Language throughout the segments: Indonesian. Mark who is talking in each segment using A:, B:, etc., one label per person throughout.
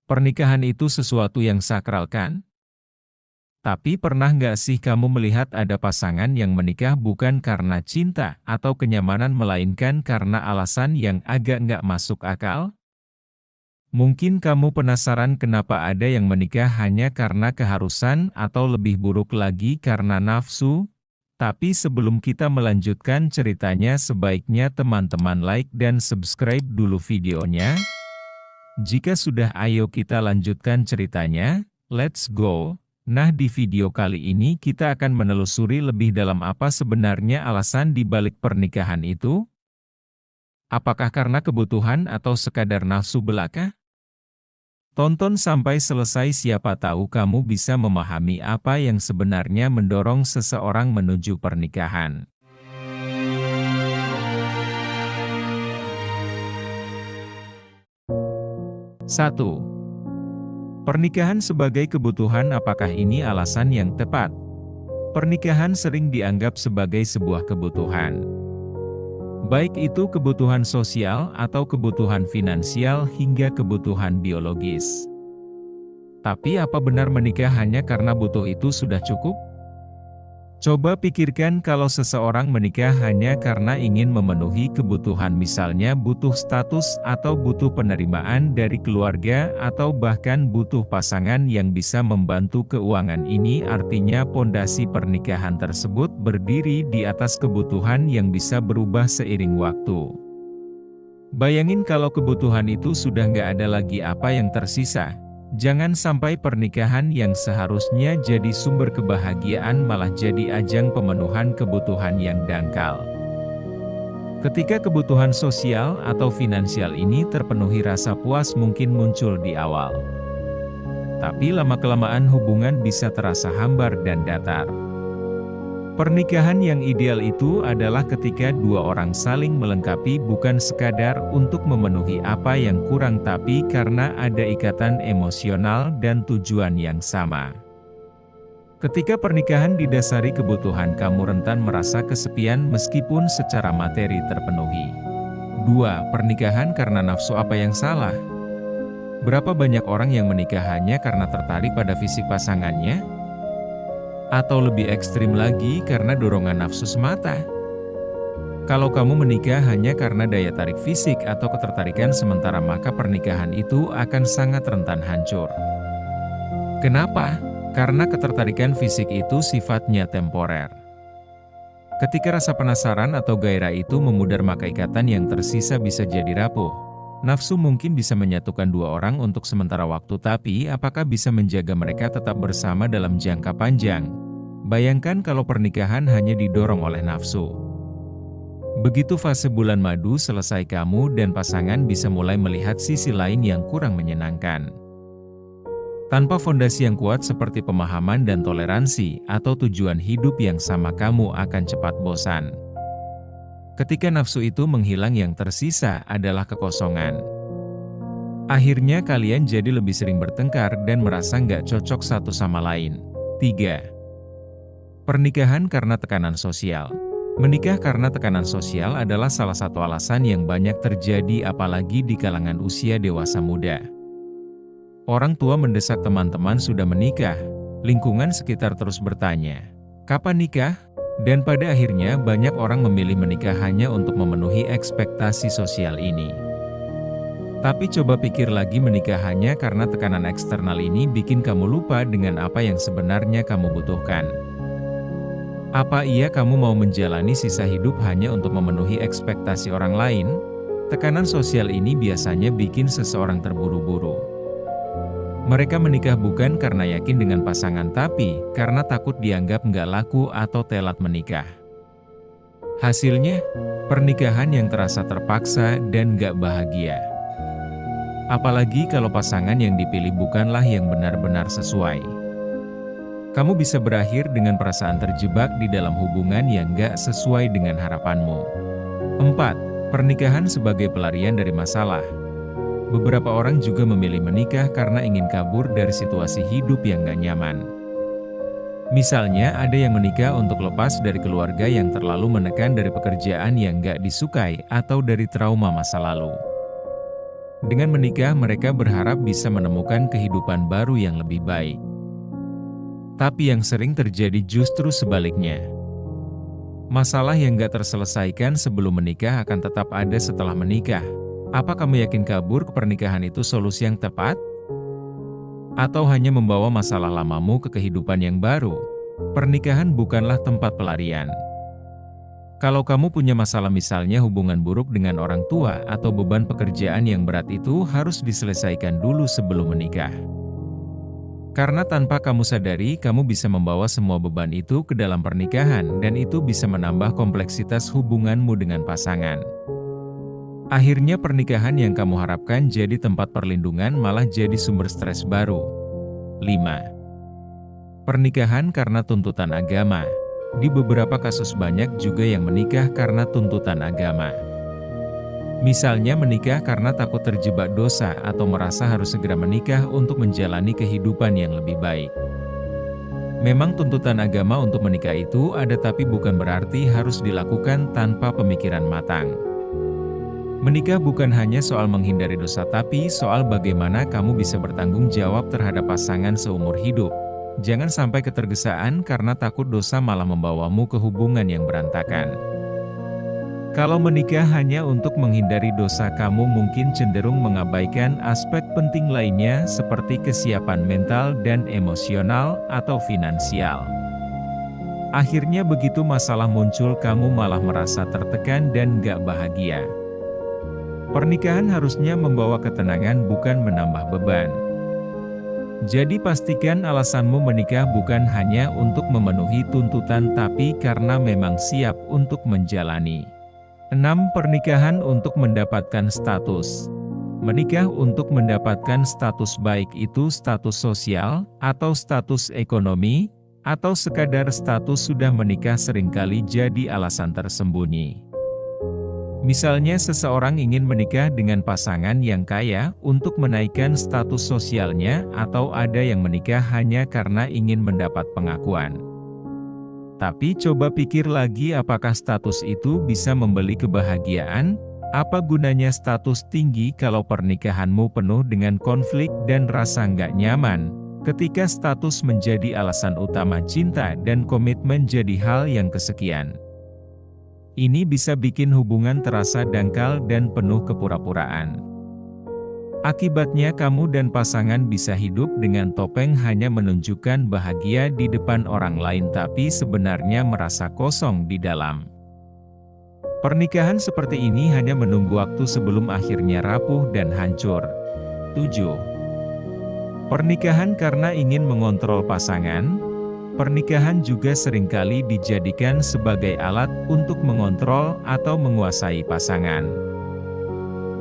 A: Pernikahan itu sesuatu yang sakral kan? Tapi pernah nggak sih kamu melihat ada pasangan yang menikah bukan karena cinta atau kenyamanan melainkan karena alasan yang agak nggak masuk akal? Mungkin kamu penasaran kenapa ada yang menikah hanya karena keharusan atau lebih buruk lagi karena nafsu? Tapi sebelum kita melanjutkan ceritanya sebaiknya teman-teman like dan subscribe dulu videonya. Jika sudah ayo kita lanjutkan ceritanya, let's go. Nah di video kali ini kita akan menelusuri lebih dalam apa sebenarnya alasan di balik pernikahan itu. Apakah karena kebutuhan atau sekadar nafsu belaka? Tonton sampai selesai siapa tahu kamu bisa memahami apa yang sebenarnya mendorong seseorang menuju pernikahan. 1. Pernikahan sebagai kebutuhan. Apakah ini alasan yang tepat? Pernikahan sering dianggap sebagai sebuah kebutuhan. Baik itu kebutuhan sosial atau kebutuhan finansial hingga kebutuhan biologis. Tapi apa benar menikah hanya karena butuh itu sudah cukup? Coba pikirkan kalau seseorang menikah hanya karena ingin memenuhi kebutuhan, misalnya butuh status atau butuh penerimaan dari keluarga atau bahkan butuh pasangan yang bisa membantu keuangan. Ini artinya pondasi pernikahan tersebut berdiri di atas kebutuhan yang bisa berubah seiring waktu. Bayangin kalau kebutuhan itu sudah nggak ada lagi, apa yang tersisa? Jangan sampai pernikahan yang seharusnya jadi sumber kebahagiaan malah jadi ajang pemenuhan kebutuhan yang dangkal. Ketika kebutuhan sosial atau finansial ini terpenuhi, rasa puas mungkin muncul di awal. Tapi lama-kelamaan hubungan bisa terasa hambar dan datar. Pernikahan yang ideal itu adalah ketika dua orang saling melengkapi, bukan sekadar untuk memenuhi apa yang kurang tapi karena ada ikatan emosional dan tujuan yang sama. Ketika pernikahan didasari kebutuhan, kamu rentan merasa kesepian meskipun secara materi terpenuhi. 2. Pernikahan karena nafsu. Apa yang salah? Berapa banyak orang yang menikah hanya karena tertarik pada fisik pasangannya? Atau lebih ekstrim lagi karena dorongan nafsu semata? Kalau kamu menikah hanya karena daya tarik fisik atau ketertarikan sementara, maka pernikahan itu akan sangat rentan hancur. Kenapa? Karena ketertarikan fisik itu sifatnya temporer. Ketika rasa penasaran atau gairah itu memudar, maka ikatan yang tersisa bisa jadi rapuh. Nafsu mungkin bisa menyatukan dua orang untuk sementara waktu, tapi apakah bisa menjaga mereka tetap bersama dalam jangka panjang? Bayangkan kalau pernikahan hanya didorong oleh nafsu. Begitu fase bulan madu selesai, kamu dan pasangan bisa mulai melihat sisi lain yang kurang menyenangkan. Tanpa fondasi yang kuat seperti pemahaman dan toleransi atau tujuan hidup yang sama, kamu akan cepat bosan. Ketika nafsu itu menghilang, yang tersisa adalah kekosongan. Akhirnya kalian jadi lebih sering bertengkar dan merasa nggak cocok satu sama lain. 3. Pernikahan karena tekanan sosial. Menikah karena tekanan sosial adalah salah satu alasan yang banyak terjadi, apalagi di kalangan usia dewasa muda. Orang tua mendesak teman-teman sudah menikah, lingkungan sekitar terus bertanya, kapan nikah? Dan pada akhirnya banyak orang memilih menikah hanya untuk memenuhi ekspektasi sosial ini. Tapi coba pikir lagi, menikah hanya karena tekanan eksternal ini bikin kamu lupa dengan apa yang sebenarnya kamu butuhkan. Apa iya kamu mau menjalani sisa hidup hanya untuk memenuhi ekspektasi orang lain? Tekanan sosial ini biasanya bikin seseorang terburu-buru. Mereka menikah bukan karena yakin dengan pasangan, tapi karena takut dianggap nggak laku atau telat menikah. Hasilnya, pernikahan yang terasa terpaksa dan nggak bahagia. Apalagi kalau pasangan yang dipilih bukanlah yang benar-benar sesuai. Kamu bisa berakhir dengan perasaan terjebak di dalam hubungan yang nggak sesuai dengan harapanmu. 4. Pernikahan sebagai pelarian dari masalah. Beberapa orang juga memilih menikah karena ingin kabur dari situasi hidup yang gak nyaman. Misalnya, ada yang menikah untuk lepas dari keluarga yang terlalu menekan, dari pekerjaan yang gak disukai, atau dari trauma masa lalu. Dengan menikah, mereka berharap bisa menemukan kehidupan baru yang lebih baik. Tapi yang sering terjadi justru sebaliknya. Masalah yang gak terselesaikan sebelum menikah akan tetap ada setelah menikah. Apa kamu yakin kabur ke pernikahan itu solusi yang tepat? Atau hanya membawa masalah lamamu ke kehidupan yang baru? Pernikahan bukanlah tempat pelarian. Kalau kamu punya masalah, misalnya hubungan buruk dengan orang tua atau beban pekerjaan yang berat, itu harus diselesaikan dulu sebelum menikah. Karena tanpa kamu sadari, kamu bisa membawa semua beban itu ke dalam pernikahan, dan itu bisa menambah kompleksitas hubunganmu dengan pasangan. Akhirnya pernikahan yang kamu harapkan jadi tempat perlindungan malah jadi sumber stres baru. 5. Pernikahan karena tuntutan agama. Di beberapa kasus banyak juga yang menikah karena tuntutan agama. Misalnya menikah karena takut terjebak dosa atau merasa harus segera menikah untuk menjalani kehidupan yang lebih baik. Memang tuntutan agama untuk menikah itu ada, tapi bukan berarti harus dilakukan tanpa pemikiran matang. Menikah bukan hanya soal menghindari dosa, tapi soal bagaimana kamu bisa bertanggung jawab terhadap pasangan seumur hidup. Jangan sampai ketergesaan karena takut dosa malah membawamu ke hubungan yang berantakan. Kalau menikah hanya untuk menghindari dosa, kamu mungkin cenderung mengabaikan aspek penting lainnya seperti kesiapan mental dan emosional atau finansial. Akhirnya begitu masalah muncul, kamu malah merasa tertekan dan gak bahagia. Pernikahan harusnya membawa ketenangan, bukan menambah beban. Jadi pastikan alasanmu menikah bukan hanya untuk memenuhi tuntutan, tapi karena memang siap untuk menjalani. 6. Pernikahan untuk mendapatkan status. Menikah untuk mendapatkan status, baik itu status sosial, atau status ekonomi, atau sekadar status sudah menikah, seringkali jadi alasan tersembunyi. Misalnya seseorang ingin menikah dengan pasangan yang kaya untuk menaikkan status sosialnya, atau ada yang menikah hanya karena ingin mendapat pengakuan. Tapi coba pikir lagi, apakah status itu bisa membeli kebahagiaan? Apa gunanya status tinggi kalau pernikahanmu penuh dengan konflik dan rasa nggak nyaman? Ketika status menjadi alasan utama, cinta dan komitmen jadi hal yang kesekian. Ini bisa bikin hubungan terasa dangkal dan penuh kepura-puraan. Akibatnya kamu dan pasangan bisa hidup dengan topeng, hanya menunjukkan bahagia di depan orang lain, tapi sebenarnya merasa kosong di dalam. Pernikahan seperti ini hanya menunggu waktu sebelum akhirnya rapuh dan hancur. 7. Pernikahan karena ingin mengontrol pasangan. Pernikahan juga seringkali dijadikan sebagai alat untuk mengontrol atau menguasai pasangan.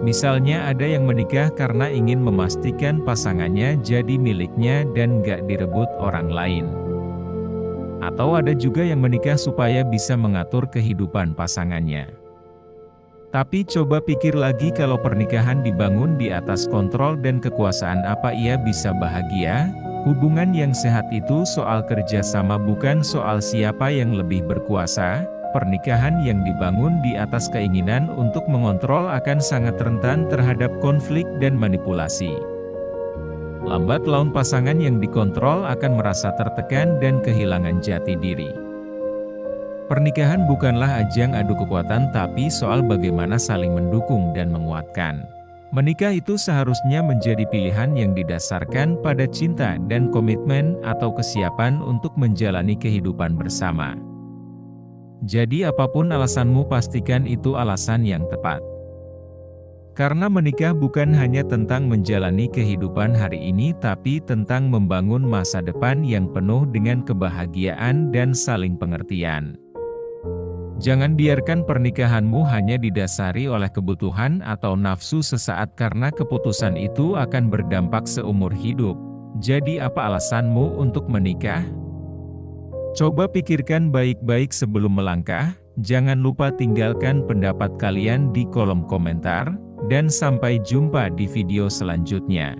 A: Misalnya ada yang menikah karena ingin memastikan pasangannya jadi miliknya dan gak direbut orang lain. Atau ada juga yang menikah supaya bisa mengatur kehidupan pasangannya. Tapi coba pikir lagi, kalau pernikahan dibangun di atas kontrol dan kekuasaan, apa ia bisa bahagia? Hubungan yang sehat itu soal kerjasama, bukan soal siapa yang lebih berkuasa. Pernikahan yang dibangun di atas keinginan untuk mengontrol akan sangat rentan terhadap konflik dan manipulasi. Lambat laun pasangan yang dikontrol akan merasa tertekan dan kehilangan jati diri. Pernikahan bukanlah ajang adu kekuatan, tapi soal bagaimana saling mendukung dan menguatkan. Menikah itu seharusnya menjadi pilihan yang didasarkan pada cinta dan komitmen atau kesiapan untuk menjalani kehidupan bersama. Jadi apapun alasanmu, pastikan itu alasan yang tepat. Karena menikah bukan hanya tentang menjalani kehidupan hari ini, tapi tentang membangun masa depan yang penuh dengan kebahagiaan dan saling pengertian. Jangan biarkan pernikahanmu hanya didasari oleh kebutuhan atau nafsu sesaat, karena keputusan itu akan berdampak seumur hidup. Jadi apa alasanmu untuk menikah? Coba pikirkan baik-baik sebelum melangkah. Jangan lupa tinggalkan pendapat kalian di kolom komentar, dan sampai jumpa di video selanjutnya.